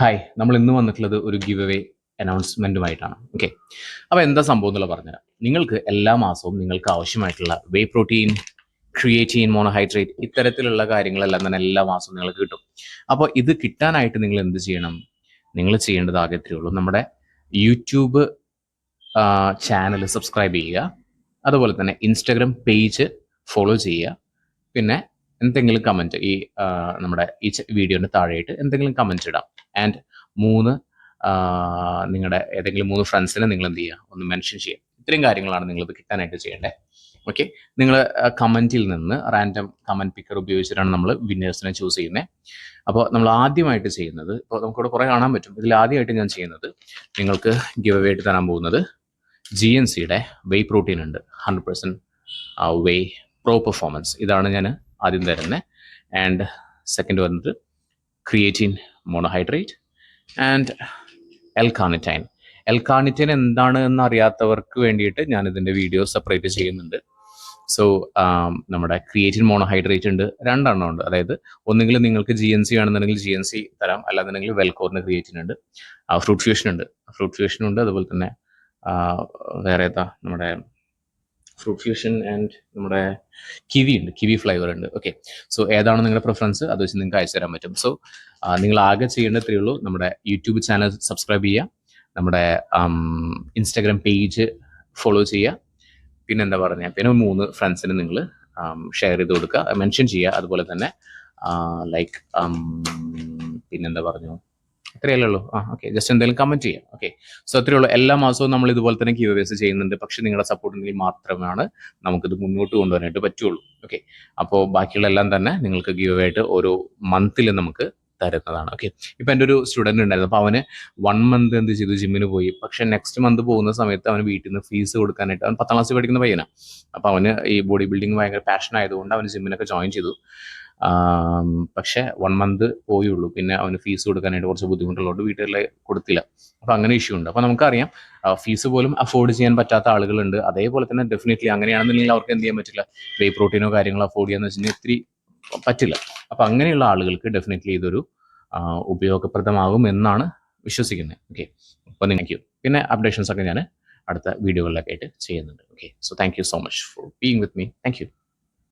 Hi, നമ്മൾ ഇന്ന് വന്നിട്ടുള്ളത് ഒരു ഗിവ് അവേ അനൗൺസ്മെൻറ്റുമായിട്ടാണ്. ഓക്കെ, അപ്പോൾ എന്താ സംഭവം എന്നുള്ളത് പറഞ്ഞുതരാം. നിങ്ങൾക്ക് എല്ലാ മാസവും നിങ്ങൾക്ക് ആവശ്യമായിട്ടുള്ള വേ പ്രോട്ടീൻ, ക്രിയേറ്റീൻ, മോണോഹൈഡ്രേറ്റ് ഇത്തരത്തിലുള്ള കാര്യങ്ങളെല്ലാം തന്നെ എല്ലാ മാസവും നിങ്ങൾക്ക് കിട്ടും. അപ്പോൾ ഇത് കിട്ടാനായിട്ട് നിങ്ങൾ എന്ത് ചെയ്യണം? നിങ്ങൾ ചെയ്യേണ്ടത് ആകെ ഇത്രയേ ഉള്ളൂ. നമ്മുടെ യൂട്യൂബ് ചാനൽ സബ്സ്ക്രൈബ് ചെയ്യുക, അതുപോലെ തന്നെ ഇൻസ്റ്റാഗ്രാം പേജ് ഫോളോ ചെയ്യുക. പിന്നെ എന്തെങ്കിലും കമൻറ്റ് നമ്മുടെ ഈ വീഡിയോൻ്റെ താഴെയായിട്ട് എന്തെങ്കിലും കമൻറ്റ് ഇടാം. ആൻഡ് 3 നിങ്ങളുടെ ഏതെങ്കിലും 3 ഫ്രണ്ട്സിനെ നിങ്ങൾ എന്ത് ചെയ്യുക, ഒന്ന് മെൻഷൻ ചെയ്യുക. ഇത്രയും കാര്യങ്ങളാണ് നിങ്ങളിത് കിട്ടാനായിട്ട് ചെയ്യേണ്ടത്. ഓക്കെ, നിങ്ങൾ കമൻറ്റിൽ നിന്ന് റാൻഡം കമൻറ്റ് പിക്കർ ഉപയോഗിച്ചിട്ടാണ് നമ്മൾ വിന്നേഴ്സിനെ ചൂസ് ചെയ്യുന്നത്. അപ്പോൾ നമ്മൾ ആദ്യമായിട്ട് ചെയ്യുന്നത്, ഇപ്പോൾ നമുക്കിവിടെ കുറേ കാണാൻ പറ്റും, ഇതിൽ ആദ്യമായിട്ട് ഞാൻ ചെയ്യുന്നത് നിങ്ങൾക്ക് ഗിവ് അവേ ആയിട്ട് തരാൻ പോകുന്നത് GNCയുടെ വേ പ്രോട്ടീൻ ഉണ്ട്, 100% വേ പ്രോ പെർഫോമൻസ്. ഇതാണ് ഞാൻ ആദ്യം തരുന്നത്. ആൻഡ് സെക്കൻഡ് വന്നത് ക്രിയേറ്റീൻ മോണോഹൈഡ്രേറ്റ് ആൻഡ് എൽ-കാർണിറ്റൈൻ. എൽ-കാർണിറ്റൈൻ എന്താണ് എന്ന് അറിയാത്തവർക്ക് വേണ്ടിയിട്ട് ഞാൻ ഇതിൻ്റെ വീഡിയോ സെപ്പറേറ്റ് ചെയ്യുന്നുണ്ട്. സോ നമ്മുടെ ക്രിയേറ്റീൻ മോണോഹൈഡ്രേറ്റ് ഉണ്ട്, 2 എണ്ണം ഉണ്ട്. അതായത് ഒന്നുകിൽ നിങ്ങൾക്ക് GNC ആണെന്നുണ്ടെങ്കിൽ GNC തരാം, അല്ലാന്നുണ്ടെങ്കിൽ വെൽകോറിന് ക്രിയേറ്റീൻ ഉണ്ട്. ഫ്രൂട്ട് ഫ്യൂഷൻ ഉണ്ട്, അതുപോലെ തന്നെ വേറെ ഏതാ, നമ്മുടെ ഫ്രൂട്ട് ഫ്യൂഷൻ ആൻഡ് നമ്മുടെ കിവി ഉണ്ട്, കിവി ഫ്ലേവർ ഉണ്ട്. ഓക്കെ, സോ ഏതാണ് നിങ്ങളുടെ പ്രിഫറൻസ് അത് വെച്ച് നിങ്ങൾക്ക് അയച്ചു തരാൻ പറ്റും. സോ നിങ്ങൾ ആകെ ചെയ്യേണ്ടത് ഇത്രയേ ഉള്ളൂ. നമ്മുടെ യൂട്യൂബ് ചാനൽ സബ്സ്ക്രൈബ് ചെയ്യുക, നമ്മുടെ ഇൻസ്റ്റാഗ്രാം പേജ് ഫോളോ ചെയ്യുക, പിന്നെ എന്താ പറയുക, പിന്നെ 3 ഫ്രണ്ട്സിന് നിങ്ങൾ ഷെയർ ചെയ്ത് കൊടുക്കുക, മെൻഷൻ ചെയ്യുക. അതുപോലെ തന്നെ ലൈക്ക് പിന്നെന്താ പറഞ്ഞു, അത്രയല്ലേ ഉള്ളൂ. ഓക്കെ, ജസ്റ്റ് എന്തെങ്കിലും കമൻറ്റ് ചെയ്യാം. ഓക്കെ, സോ അത്രയേ ഉള്ളൂ. എല്ലാ മാസവും നമ്മൾ ഇതുപോലെ തന്നെ ഗിവ് അവേസ് ചെയ്യുന്നുണ്ട്. പക്ഷേ നിങ്ങളുടെ സപ്പോർട്ട് ഉണ്ടെങ്കിൽ മാത്രമാണ് നമുക്കിത് മുന്നോട്ട് കൊണ്ടുപോകാനായിട്ട് പറ്റുള്ളൂ. ഓക്കെ, അപ്പോൾ ബാക്കിയുള്ള എല്ലാം തന്നെ നിങ്ങൾക്ക് ഗിവ് അവേ ആയിട്ട് ഓരോ മന്തിൽ നമുക്ക് തരുന്നതാണ്. ഓക്കെ, ഇപ്പം എൻ്റെ ഒരു സ്റ്റുഡൻറ്റ് ഉണ്ടായിരുന്നു. അപ്പോൾ അവന് 1 മന്ത് എന്ത് ചെയ്തു, ജിമ്മിന് പോയി. പക്ഷേ നെക്സ്റ്റ് മന്ത് പോകുന്ന സമയത്ത് അവന് വീട്ടിൽ നിന്ന് ഫീസ് കൊടുക്കാനായിട്ട്, അവൻ 10ാം ക്ലാസ്സിൽ പഠിക്കുന്ന പയ്യനാണ്. അപ്പോൾ അവന് ഈ ബോഡി ബിൽഡിംഗ് ഭയങ്കര പാഷൻ ആയതുകൊണ്ട് അവന് ജിമ്മിനൊക്കെ ജോയിൻ ചെയ്തു. പക്ഷേ 1 മന്ത് പോയുള്ളൂ. പിന്നെ അവന് ഫീസ് കൊടുക്കാനായിട്ട് കുറച്ച് ബുദ്ധിമുട്ടുള്ളതുകൊണ്ട് വീട്ടിലെ കൊടുത്തില്ല. അപ്പോൾ അങ്ങനെ ഇഷ്യൂ ഉണ്ട്. അപ്പോൾ നമുക്കറിയാം ഫീസ് പോലും അഫോർഡ് ചെയ്യാൻ പറ്റാത്ത ആളുകളുണ്ട്. അതേപോലെ തന്നെ ഡെഫിനറ്റ്ലി അങ്ങനെയാണെന്നുണ്ടെങ്കിൽ അവർക്ക് എന്ത് ചെയ്യാൻ പറ്റില്ല, വേ പ്രോട്ടീനോ കാര്യങ്ങളോ അഫോർഡ് ചെയ്യാന്ന് വെച്ചിട്ടുണ്ടെങ്കിൽ ഒത്തിരി പറ്റില്ല. അപ്പോൾ അങ്ങനെയുള്ള ആളുകൾക്ക് ഡെഫിനറ്റ്ലി ഇതൊരു ഉപയോഗപ്രദമാകും എന്നാണ് വിശ്വസിക്കുന്നത്. ഓക്കെ, അപ്പോൾ നിങ്ങൾക്ക് പിന്നെ അപ്ഡേഷൻസ് ഒക്കെ ഞാൻ അടുത്ത വീഡിയോകളിലൊക്കെ ആയിട്ട് ചെയ്യുന്നുണ്ട്. Okay, so thank you so much for being with me. Thank you.